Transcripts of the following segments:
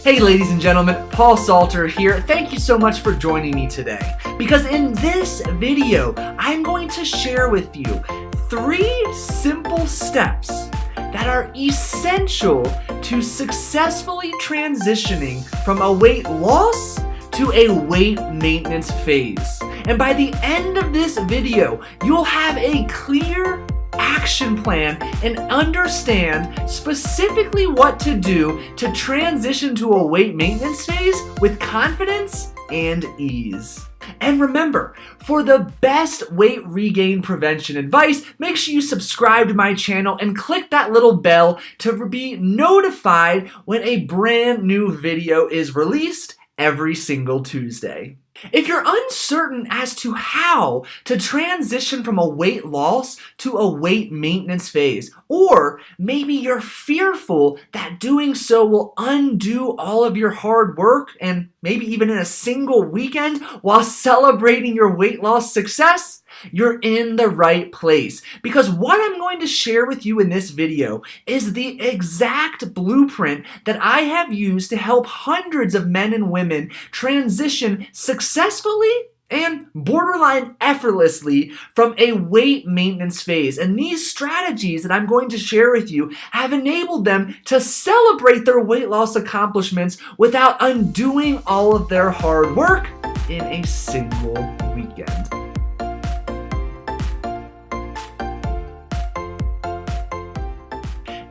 Hey ladies and gentlemen, Paul Salter here. Thank you so much for joining me today. Because in this video, I'm going to share with you 3 simple steps that are essential to successfully transitioning from a weight loss to a weight maintenance phase. And by the end of this video, you'll have a clear action plan and understand specifically what to do to transition to a weight maintenance phase with confidence and ease. And remember, for the best weight regain prevention advice, make sure you subscribe to my channel and click that little bell to be notified when a brand new video is released every single Tuesday. If you're uncertain as to how to transition from a weight loss to a weight maintenance phase, or maybe you're fearful that doing so will undo all of your hard work and maybe even in a single weekend while celebrating your weight loss success, you're in the right place, because what I'm going to share with you in this video is the exact blueprint that I have used to help hundreds of men and women transition successfully and borderline effortlessly from a weight maintenance phase. And these strategies that I'm going to share with you have enabled them to celebrate their weight loss accomplishments without undoing all of their hard work in a single weekend.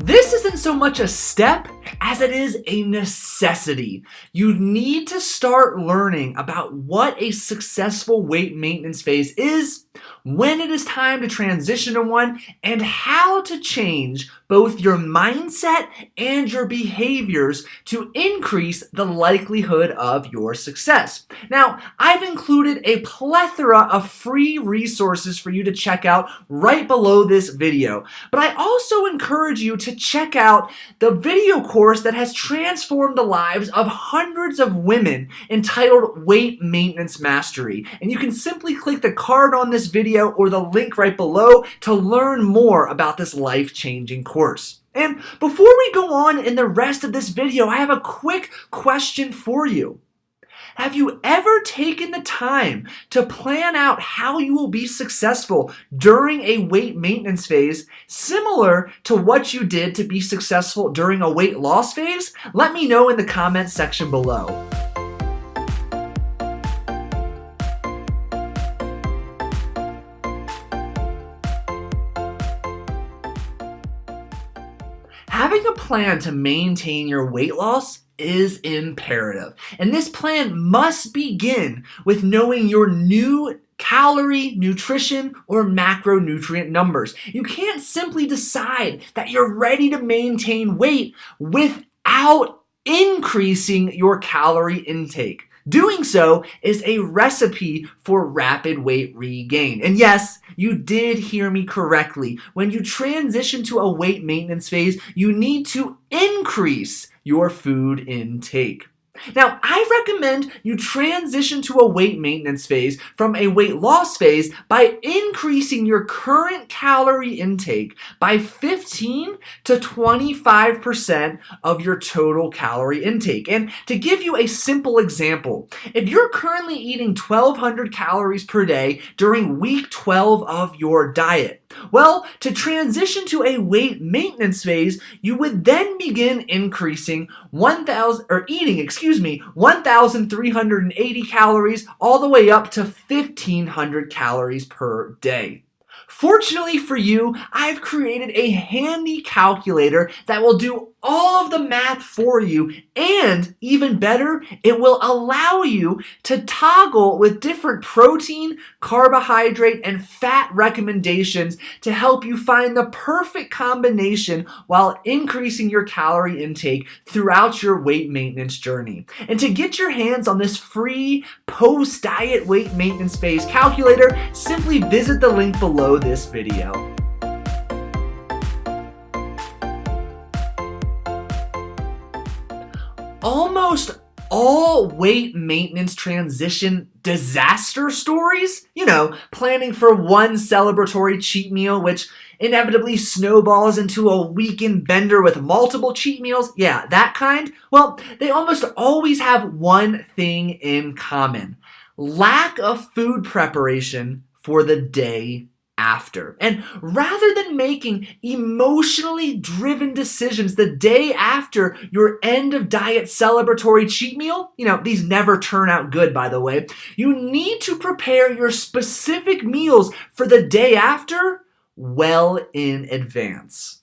This isn't so much a step as it is a necessity. You need to start learning about what a successful weight maintenance phase is, when it is time to transition to one, and how to change both your mindset and your behaviors to increase the likelihood of your success. Now, I've included a plethora of free resources for you to check out right below this video, but I also encourage you to check out the video course that has transformed the lives of hundreds of women entitled Weight Maintenance Mastery. And you can simply click the card on this video or the link right below to learn more about this life-changing course. And before we go on in the rest of this video, I have a quick question for you. Have you ever taken the time to plan out how you will be successful during a weight maintenance phase, similar to what you did to be successful during a weight loss phase? Let me know in the comments section below. Having a plan to maintain your weight loss is imperative, and this plan must begin with knowing your new calorie, nutrition, or macronutrient numbers. You can't simply decide that you're ready to maintain weight without increasing your calorie intake. Doing so is a recipe for rapid weight regain. And yes, you did hear me correctly. When you transition to a weight maintenance phase, you need to increase your food intake. Now, I recommend you transition to a weight maintenance phase from a weight loss phase by increasing your current calorie intake by 15 to 25% of your total calorie intake. And to give you a simple example, if you're currently eating 1,200 calories per day during week 12 of your diet, well, to transition to a weight maintenance phase, you would then begin increasing 1,380 calories all the way up to 1,500 calories per day. Fortunately for you, I've created a handy calculator that will do all of the math for you, and even better, it will allow you to toggle with different protein, carbohydrate, and fat recommendations to help you find the perfect combination while increasing your calorie intake throughout your weight maintenance journey. And to get your hands on this free post-diet weight maintenance phase calculator, simply visit the link below this video. Almost all weight maintenance transition disaster stories? You know, planning for one celebratory cheat meal, which inevitably snowballs into a weekend bender with multiple cheat meals? Yeah, that kind? Well, they almost always have one thing in common: lack of food preparation for the day after. And rather than making emotionally driven decisions the day after your end of diet celebratory cheat meal, you know, these never turn out good, by the way, you need to prepare your specific meals for the day after well in advance.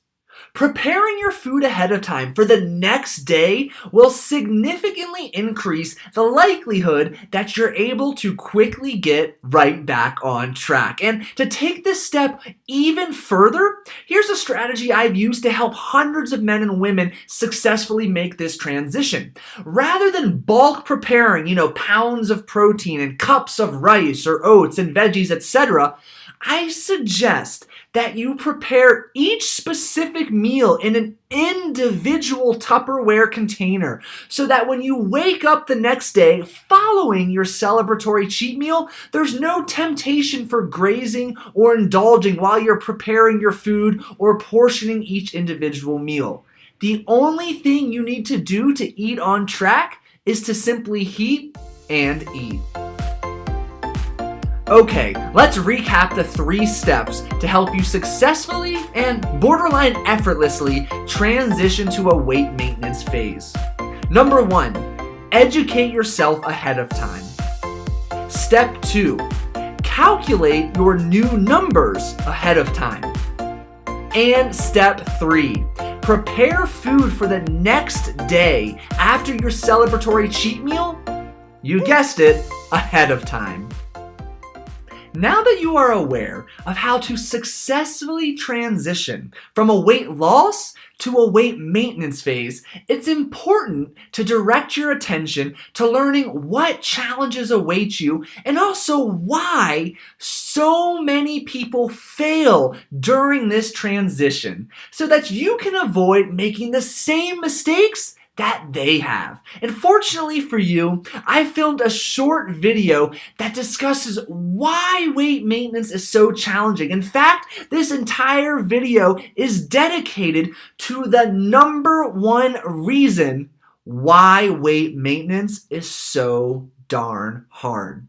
Preparing your food ahead of time for the next day will significantly increase the likelihood that you're able to quickly get right back on track. And to take this step even further, here's a strategy I've used to help hundreds of men and women successfully make this transition. Rather than bulk preparing, pounds of protein and cups of rice or oats and veggies, etc., I suggest that you prepare each specific meal in an individual Tupperware container so that when you wake up the next day following your celebratory cheat meal, there's no temptation for grazing or indulging while you're preparing your food or portioning each individual meal. The only thing you need to do to eat on track is to simply heat and eat. Okay, let's recap the 3 steps to help you successfully and borderline effortlessly transition to a weight maintenance phase. Number 1, educate yourself ahead of time. Step 2, calculate your new numbers ahead of time. And step 3, prepare food for the next day after your celebratory cheat meal, you guessed it, ahead of time. Now that you are aware of how to successfully transition from a weight loss to a weight maintenance phase, it's important to direct your attention to learning what challenges await you and also why so many people fail during this transition so that you can avoid making the same mistakes that they have. And fortunately for you, I filmed a short video that discusses why weight maintenance is so challenging. In fact, this entire video is dedicated to the number 1 reason why weight maintenance is so darn hard.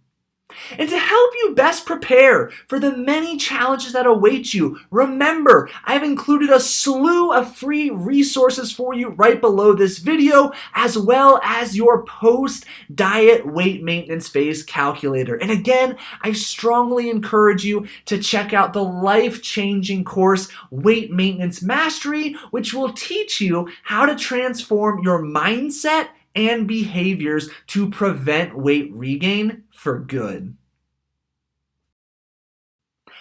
And to help you best prepare for the many challenges that await you, remember, I've included a slew of free resources for you right below this video, as well as your post-diet weight maintenance phase calculator. And again, I strongly encourage you to check out the life-changing course, Weight Maintenance Mastery, which will teach you how to transform your mindset and behaviors to prevent weight regain for good.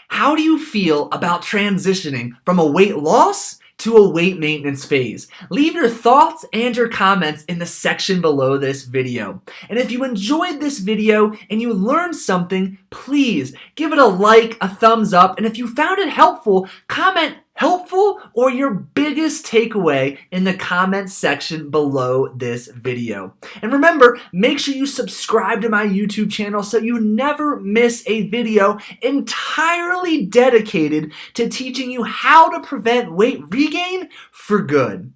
How do you feel about transitioning from a weight loss to a weight maintenance phase? Leave your thoughts and your comments in the section below this video. And if you enjoyed this video and you learned something, please give it a like, a thumbs up, and if you found it helpful, comment helpful or your biggest takeaway in the comments section below this video. And remember, make sure you subscribe to my YouTube channel so you never miss a video entirely dedicated to teaching you how to prevent weight regain for good.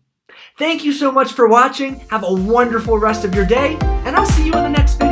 Thank you so much for watching. Have a wonderful rest of your day, and I'll see you in the next video.